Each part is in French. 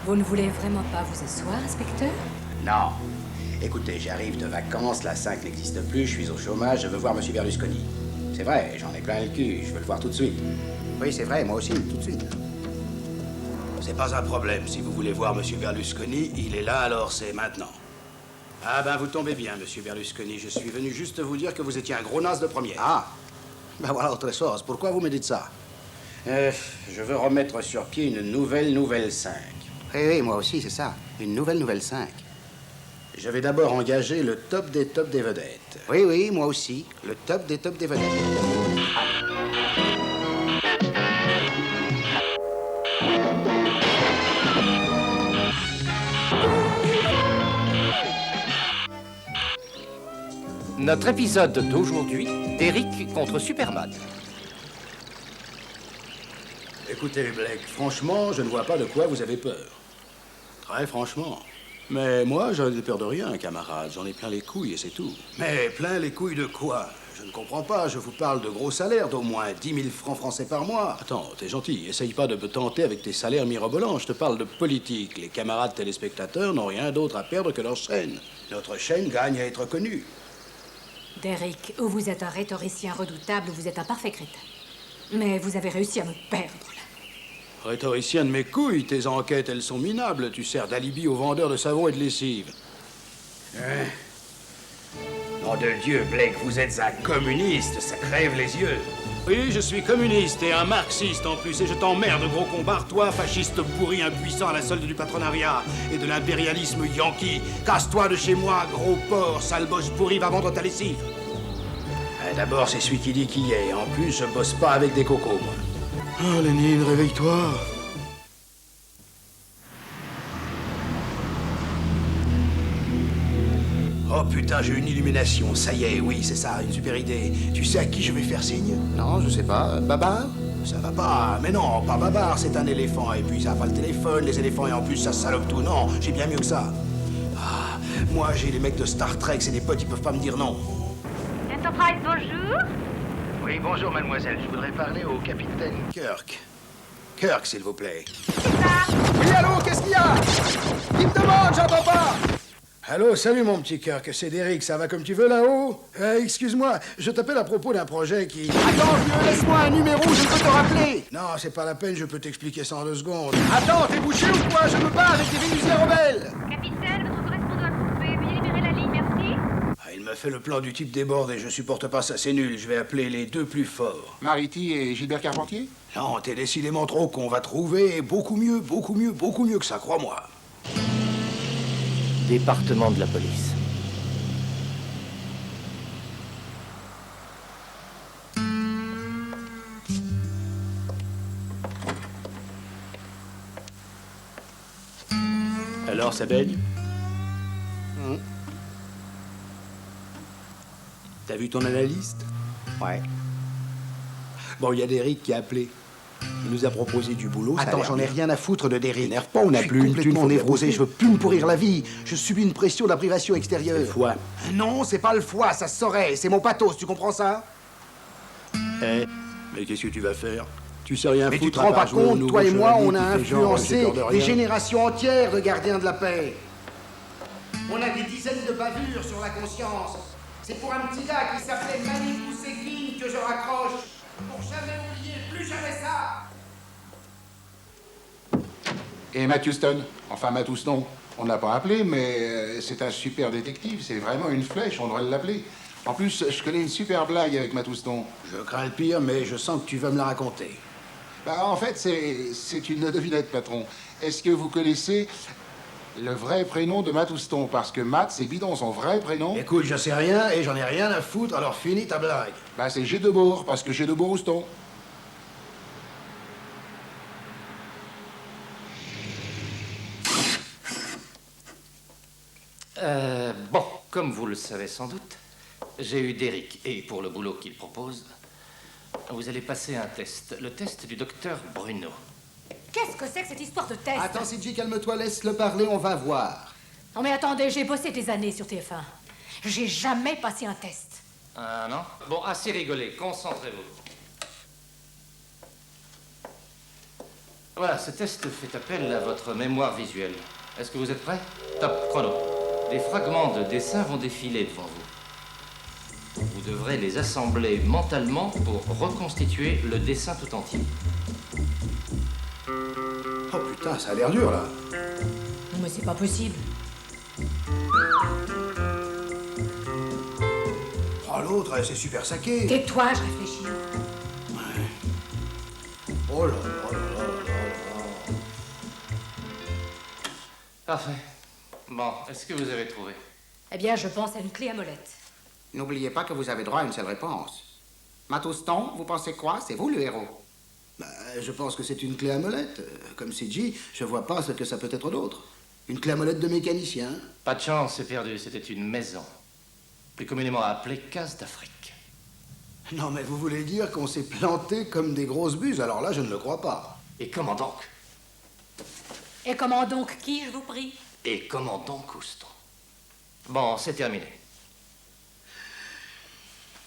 Vous ne voulez vraiment pas vous asseoir, inspecteur? Non. Écoutez, j'arrive de vacances, la 5 n'existe plus, je suis au chômage, je veux voir Monsieur Berlusconi. C'est vrai, j'en ai plein le cul, je veux le voir tout de suite. Oui, c'est vrai, moi aussi, tout de suite. C'est pas un problème. Si vous voulez voir Monsieur Berlusconi, il est là, alors c'est maintenant. Ah ben, vous tombez bien, Monsieur Berlusconi. Je suis venu juste vous dire que vous étiez un gros naze de première. Ah, ben voilà autre chose. Pourquoi vous me dites ça? Je veux remettre sur pied une nouvelle 5. Oui, moi aussi, c'est ça. Une nouvelle 5. Je vais d'abord engager le top des vedettes. Oui, moi aussi. Le top des vedettes. Notre épisode d'aujourd'hui, Derrick contre Superman. Écoutez, Blake, franchement, je ne vois pas de quoi vous avez peur. Très franchement. Mais moi, j'en ai peur de rien, camarade. J'en ai plein les couilles et c'est tout. Mais plein les couilles de quoi? Je ne comprends pas. Je vous parle de gros salaires, d'au moins 10 000 francs français par mois. Attends, t'es gentil. Essaye pas de me tenter avec tes salaires mirobolants. Je te parle de politique. Les camarades téléspectateurs n'ont rien d'autre à perdre que leur chaîne. Notre chaîne gagne à être connue. Derrick, ou vous êtes un rhétoricien redoutable, ou vous êtes un parfait crétin. Mais vous avez réussi à me perdre, là. Rhétoricien de mes couilles, tes enquêtes, elles sont minables. Tu sers d'alibi aux vendeurs de savon et de lessive. Nom de Dieu, Blake, vous êtes un communiste, ça crève les yeux. Oui, je suis communiste et un marxiste en plus, et je t'emmerde, gros combat, toi, fasciste pourri impuissant à la solde du patronariat et de l'impérialisme yankee. Casse-toi de chez moi, gros porc, sale bosse pourri, va vendre ta lessive. D'abord, c'est celui qui dit qui est. En plus, je bosse pas avec des cocos, moi. Oh, Lénine, réveille-toi. Oh putain, j'ai une illumination, ça y est, oui, c'est ça, une super idée. Tu sais à qui je vais faire signe? Non, je sais pas. Babar? Ça va pas, mais non, pas Babar, c'est un éléphant, et puis ça a pas le téléphone, les éléphants, et en plus ça salope tout, non, j'ai bien mieux que ça. Ah, moi j'ai les mecs de Star Trek, c'est des potes, ils peuvent pas me dire non. Enterprise, bonjour. Oui, bonjour, mademoiselle, je voudrais parler au capitaine Kirk. Kirk, s'il vous plaît. Oui, allô, qu'est-ce qu'il y a? Il me demande, j'entends pas. Allô, salut mon petit Kirk, c'est Derrick, ça va comme tu veux là-haut? Excuse-moi, je t'appelle à propos d'un projet qui... Attends, vieux, laisse-moi un numéro, je peux te rappeler. Non, c'est pas la peine, je peux t'expliquer ça en 2 secondes. Attends, t'es bouché ou quoi? Je me bats avec des Vénusiens rebelles. Capitaine, votre correspondant a coupé. Veuillez libérer la ligne, merci. Ah, il m'a fait le plan du type débordé, je supporte pas ça, c'est nul, je vais appeler les 2 plus forts. Mariti et Gilbert Carpentier? Non, t'es décidément trop con, va trouver beaucoup mieux que ça, crois-moi. Département de la police. Alors, ça baigne? T'as vu ton analyste? Ouais. Bon, il y a Derrick qui a appelé. Il nous a proposé du boulot. ça a Attends, l'air j'en ai bien. rien à foutre de Derrick. N'énerve pas, on n'a Je suis plus une thune, complètement on est névrosé, dérouté. je veux plus me pourrir la vie. Je subis une pression de la privation extérieure. Le foie. Non, c'est pas le foie, ça se saurait. C'est mon pathos, tu comprends ça? Mais qu'est-ce que tu vas faire? Tu sais rien Mais foutre. tu te rends à part pas jouer au compte, nouveau toi et moi, chevalier on a qui fait genre, j'ai influencé peur de des rien. générations entières de gardiens de la paix. On a des dizaines de bavures sur la conscience. C'est pour un petit gars qui s'appelait Manitou Sekin que je raccroche. Pour jamais oublier, plus jamais ça. Et Matt Houston? Enfin, Matt Houston, on ne l'a pas appelé, mais c'est un super détective. C'est vraiment une flèche, on devrait l'appeler. En plus, je connais une super blague avec Matt Houston. Je crains le pire, mais je sens que tu vas me la raconter. Bah, en fait, c'est une devinette, patron. Est-ce que vous connaissez le vrai prénom de Matt Houston? Parce que Matt, c'est bidon, son vrai prénom. Écoute, je sais rien et j'en ai rien à foutre, alors finis ta blague. Bah, c'est G. Debourg, parce que G. Debourg Houston. Bon, comme vous le savez sans doute, j'ai eu Derrick, et pour le boulot qu'il propose, vous allez passer un test, le test du docteur Bruno. Qu'est-ce que c'est que cette histoire de test? Attends, CJ, calme-toi, laisse-le parler, on va voir. Non mais attendez, j'ai bossé des années sur TF1. J'ai jamais passé un test. Ah non? Bon, assez rigolé, concentrez-vous. Voilà, ce test fait appel à votre mémoire visuelle. Est-ce que vous êtes prêts? Top, chrono. Des fragments de dessin vont défiler devant vous. Vous devrez les assembler mentalement pour reconstituer le dessin tout entier. Oh putain, ça a l'air dur là. Non, mais c'est pas possible. Oh, l'autre, c'est super saqué. Tais-toi, je réfléchis. Oh là là là là là. Parfait. Bon, est-ce que vous avez trouvé? Eh bien, je pense à une clé à molette. N'oubliez pas que vous avez droit à une seule réponse. Matouston, vous pensez quoi? C'est vous le héros. Bah, je pense que c'est une clé à molette. Comme CG, je vois pas ce que ça peut être d'autre. Une clé à molette de mécanicien. Pas de chance, c'est perdu. C'était une maison. Plus communément appelée case d'Afrique. Non, mais vous voulez dire qu'on s'est planté comme des grosses buses? Alors là, je ne le crois pas. Et comment donc? Et comment donc qui, je vous prie? Et comment donc, Houston? Bon, c'est terminé.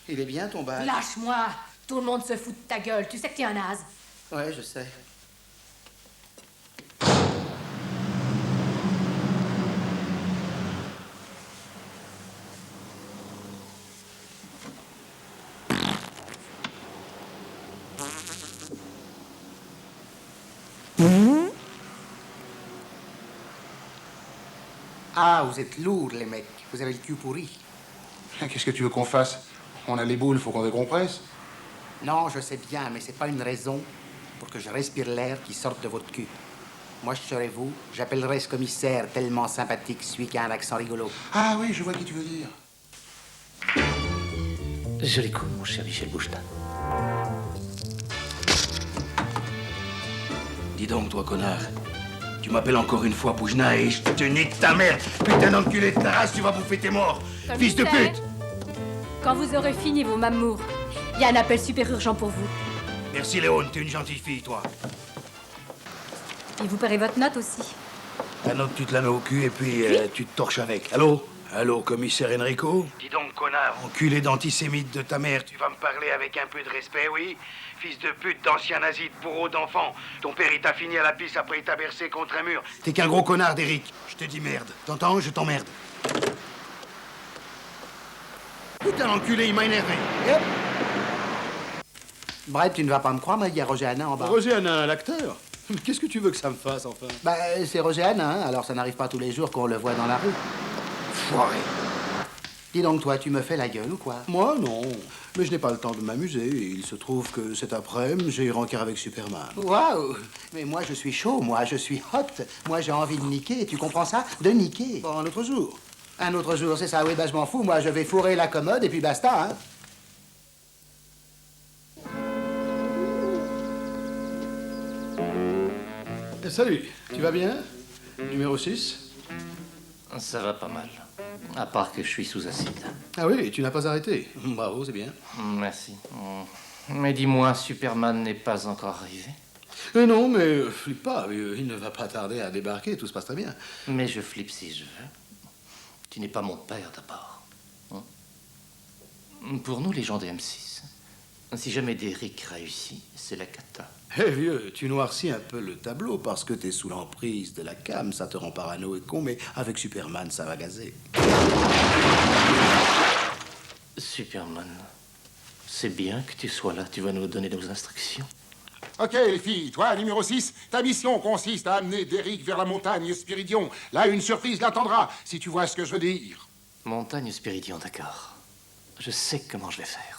Il est bien ton bac. Lâche-moi! Tout le monde se fout de ta gueule. Tu sais que t'es un naze. Ouais, je sais. Ah, vous êtes lourds, les mecs. Vous avez le cul pourri. Qu'est-ce que tu veux qu'on fasse? On a les boules, faut qu'on décompresse. Non, je sais bien, mais c'est pas une raison pour que je respire l'air qui sort de votre cul. Moi, je serais vous, j'appellerais ce commissaire tellement sympathique, celui qui a un accent rigolo. Ah oui, je vois qui tu veux dire. Joli coup, mon cher Michel Bouchetin. Dis donc, toi, connard. Tu m'appelles encore une fois Poujna et je te nique ta mère. Putain d'enculé de ta race, tu vas bouffer tes morts. Fils de Commissaire, pute. Quand vous aurez fini vos mamours, il y a un appel super urgent pour vous. Merci, Léon, t'es une gentille fille, toi. Et vous paierez votre note aussi. La note, tu te la mets au cul et puis tu te torches avec. Allô? Allô, commissaire Enrico? Dis donc, connard, enculé d'antisémite de ta mère, tu vas me parler avec un peu de respect, oui? Fils de pute, d'ancien nazi, de bourreau d'enfant. Ton père, il t'a fini à la pisse après il t'a bercé contre un mur. T'es qu'un gros connard, Derrick. Je te dis merde. T'entends? Je t'emmerde. Putain, l'enculé, il m'a énervé. Yep. Bref, tu ne vas pas me croire, mais il y a Roger Hanin en bas. Roger Hanin, l'acteur? Qu'est-ce que tu veux que ça me fasse, enfin? Bah, c'est Roger Hanin, alors ça n'arrive pas tous les jours qu'on le voit dans la rue. Foiré. Dis donc, toi, tu me fais la gueule ou quoi? Moi, non. Mais je n'ai pas le temps de m'amuser. Il se trouve que cet après-midi, j'ai eu rencard avec Superman. Waouh! Mais moi, je suis chaud, moi, je suis hot. Moi, j'ai envie de niquer, tu comprends ça? De niquer. Bon, un autre jour. Un autre jour, c'est ça, oui, bah je m'en fous. Moi, je vais fourrer la commode et puis basta, hein. Salut, tu vas bien? Numéro 6? Ça va pas mal. À part que je suis sous acide. Ah oui, tu n'as pas arrêté. Bravo, c'est bien. Merci. Mais dis-moi, Superman n'est pas encore arrivé? Non, mais flippe pas. Il ne va pas tarder à débarquer, tout se passe très bien. Mais je flippe si je veux. Tu n'es pas mon père, d'abord. Hein? Pour nous, les gens de M6, si jamais Derrick réussit, c'est la cata. Hé, vieux, tu noircis un peu le tableau parce que t'es sous l'emprise de la cam. Ça te rend parano et con, mais avec Superman, ça va gazer. Superman, c'est bien que tu sois là. Tu vas nous donner nos instructions. Ok, les filles, toi, numéro 6, ta mission consiste à amener Derrick vers la montagne Spiridion. Là, une surprise l'attendra, si tu vois ce que je veux dire. Montagne Spiridion, d'accord. Je sais comment je vais faire.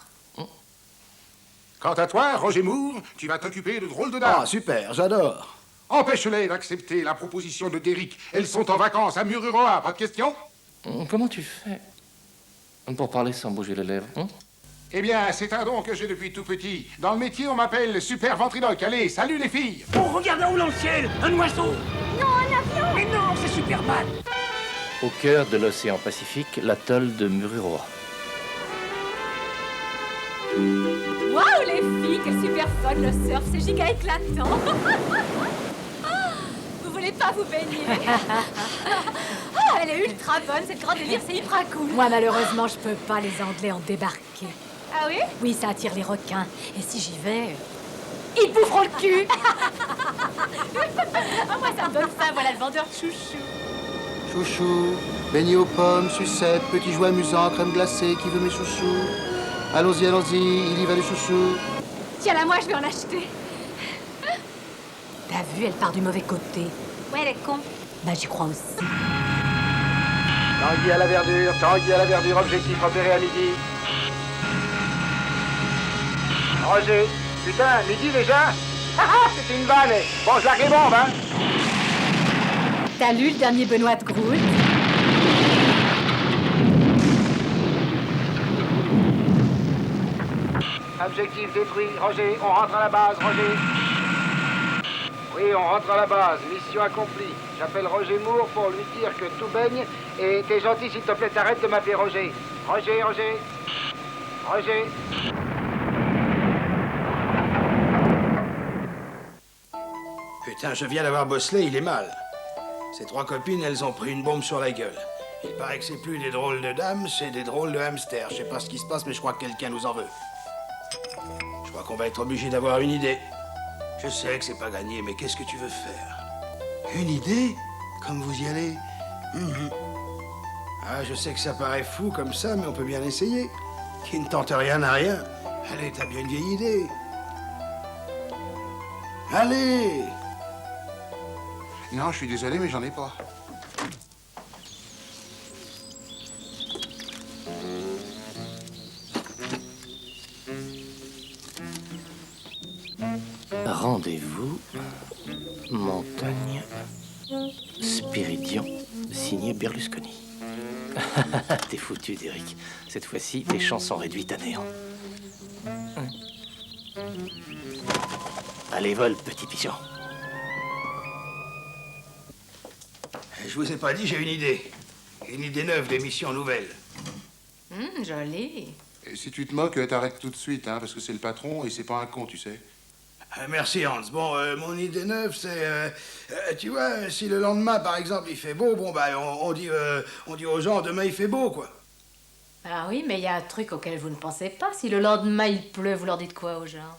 Quant à toi, Roger Moore, tu vas t'occuper de drôles de dames. Ah, super, j'adore. Empêche-les d'accepter la proposition de Derrick. Elles sont en vacances à Mururoa, pas de question? Comment tu fais pour parler sans bouger les lèvres? Eh bien, c'est un don que j'ai depuis tout petit. Dans le métier, on m'appelle Super Ventriloque. Allez, salut les filles! Oh, regarde là-haut dans le ciel! Un oiseau! Non, un avion! Mais non, c'est Superman! Au cœur de l'océan Pacifique, l'atoll de Mururoa. Waouh, les filles, quel super fun le surf, c'est giga éclatant. Vous voulez pas vous baigner? Ah, elle est ultra bonne, cette grande délire, c'est hyper cool. Moi, malheureusement, je peux pas, les Anglais ont débarqué. Ah oui? Oui, ça attire les requins. Et si j'y vais, ils boufferont le cul. Ah, moi, ça me donne faim, voilà le vendeur de chouchou. Chouchou, beignet aux pommes, sucette, petits jouets amusants, crème glacée, qui veut mes chouchous? Allons-y, allons-y, il y va les chouchous. Tiens, là, moi, je vais en acheter. T'as vu, elle part du mauvais côté. Ouais, elle est con. Bah, j'y crois aussi. Tanguy à la verdure, objectif repéré à midi. Roger, putain, midi déjà? C'est une vanne. Bon, je largue les bombes, hein. T'as lu le dernier Benoît de Groult? Objectif détruit. Roger, on rentre à la base, Roger. Oui, on rentre à la base. Mission accomplie. J'appelle Roger Moore pour lui dire que tout baigne. Et t'es gentil, s'il te plaît, t'arrêtes de m'appeler Roger. Roger. Putain, je viens d'avoir Bosley, il est mal. Ses 3 copines, elles ont pris une bombe sur la gueule. Il paraît que c'est plus des drôles de dames, c'est des drôles de hamsters. Je sais pas ce qui se passe, mais je crois que quelqu'un nous en veut. Je crois qu'on va être obligé d'avoir une idée. Je sais que c'est pas gagné, mais qu'est-ce que tu veux faire? Une idée? Comme vous y allez? Ah, je sais que ça paraît fou comme ça, mais on peut bien essayer. Qui ne tente rien n'a rien. Allez, t'as bien une vieille idée. Allez! Non, je suis désolé, mais j'en ai pas. Rendez-vous, Montagne, Spiridion, signé Berlusconi. T'es foutu, Derek. Cette fois-ci, les chances sont réduites à néant. Allez, vole, petit pigeon. Je vous ai pas dit, j'ai une idée. Une idée neuve d'émission nouvelle. Joli. Et si tu te moques, t'arrêtes tout de suite, hein, parce que c'est le patron et c'est pas un con, tu sais. Merci, Hans. Bon, mon idée neuve, c'est... tu vois, si le lendemain, par exemple, il fait beau, bon, bah, on dit aux gens, demain, il fait beau, quoi. Ah oui, mais il y a un truc auquel vous ne pensez pas. Si le lendemain, il pleut, vous leur dites quoi aux gens?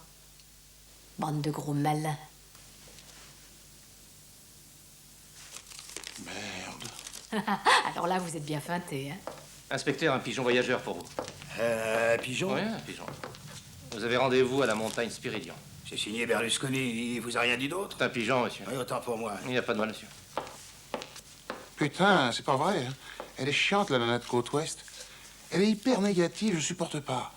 Bande de gros malins. Merde. Alors là, vous êtes bien feinté, hein? Inspecteur, un pigeon voyageur pour vous. Pigeon? Oui, un pigeon. Vous avez rendez-vous à la montagne Spiridion. C'est signé Berlusconi, il vous a rien dit d'autre? C'est un pigeon, monsieur. Oui, autant pour moi. Il n'y a pas de mal, monsieur. Putain, c'est pas vrai, hein. Elle est chiante, la nana de Côte-Ouest. Elle est hyper négative, je supporte pas.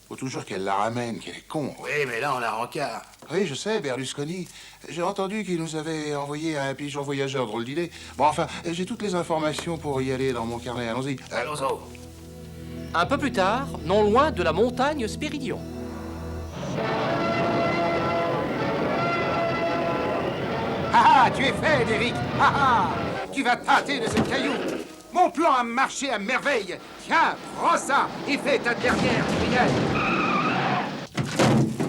Faut toujours qu'elle la ramène, qu'elle est con. Oui, mais là, on a rencard. Oui, je sais, Berlusconi. J'ai entendu qu'il nous avait envoyé un pigeon voyageur, drôle d'idée. Bon, enfin, j'ai toutes les informations pour y aller dans mon carnet. Allons-y. Allons-y. Un peu plus tard, non loin de la montagne Spiridion. Ah, tu es fait, Derek. Ah, tu vas tâter de ce caillou. Mon plan a marché à merveille. Tiens, prends ça et fais ta dernière prière.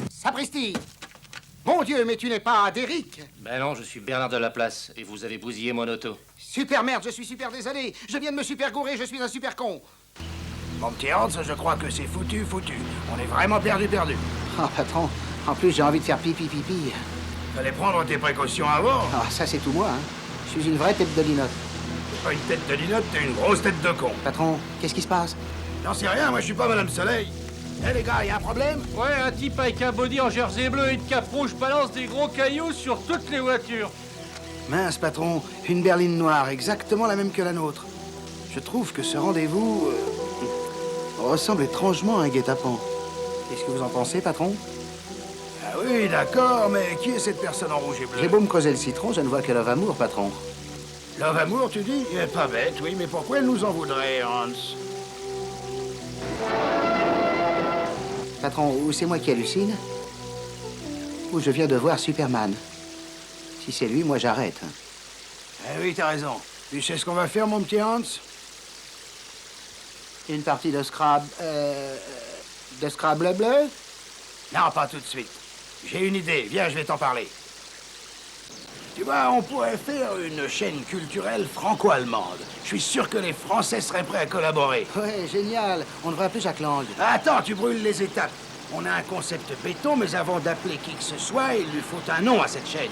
Sapristi. Mon Dieu, mais tu n'es pas Derek. Ben non, je suis Bernard de Laplace et vous avez bousillé mon auto. Super merde, je suis super désolé. Je viens de me super gourer, je suis un super con. Mon petit Hans, je crois que c'est foutu. On est vraiment perdu. Oh, patron, en plus, j'ai envie de faire pipi. Fallait prendre tes précautions avant. Ah, ça, c'est tout moi, hein. Je suis une vraie tête de linotte. T'es pas une tête de linotte, t'es une grosse tête de con. Patron, qu'est-ce qui se passe? J'en sais rien, moi je suis pas Madame Soleil. Eh les gars, y a un problème? Ouais, un type avec un body en jersey bleu et une cape rouge balance des gros cailloux sur toutes les voitures. Mince, patron, une berline noire, exactement la même que la nôtre. Je trouve que ce rendez-vous ressemble étrangement à un guet-apens. Qu'est-ce que vous en pensez, patron? Ah oui, d'accord, mais qui est cette personne en rouge et bleu? J'ai beau me creuser le citron, je ne vois que Love Amour, patron. Love Amour, tu dis? Pas bête, oui, mais pourquoi elle nous en voudrait, Hans? Patron, ou c'est moi qui hallucine, ou je viens de voir Superman. Si c'est lui, moi j'arrête. Eh oui, t'as raison. Tu sais ce qu'on va faire, mon petit Hans? Une partie de Scrabble... de Scrabble bleu? Non, pas tout de suite. J'ai une idée, viens, je vais t'en parler. Tu vois, on pourrait faire une chaîne culturelle franco-allemande. Je suis sûr que les Français seraient prêts à collaborer. Ouais, génial. On devrait appeler Jacques Lang. Attends, tu brûles les étapes. On a un concept béton, mais avant d'appeler qui que ce soit, il lui faut un nom à cette chaîne.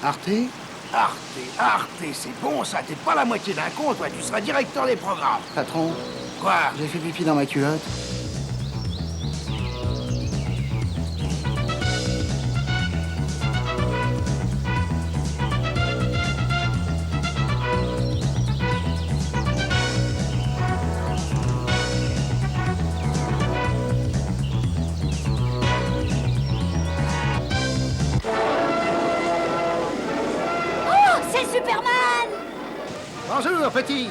Arte? Arte, c'est bon ça, t'es pas la moitié d'un con, toi, tu seras directeur des programmes. Patron. Quoi? J'ai fait pipi dans ma culotte. Bonjour, petit.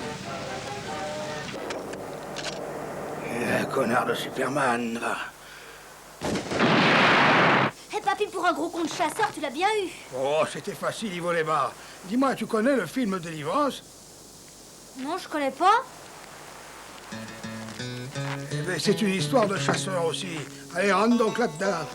Un connard de Superman, va. Hé, papy, pour un gros con de chasseur, tu l'as bien eu. Oh, c'était facile, il volait bas. Dis-moi, tu connais le film Délivrance? Non, je connais pas. Eh bien, c'est une histoire de chasseur aussi. Allez, rentre donc là-dedans.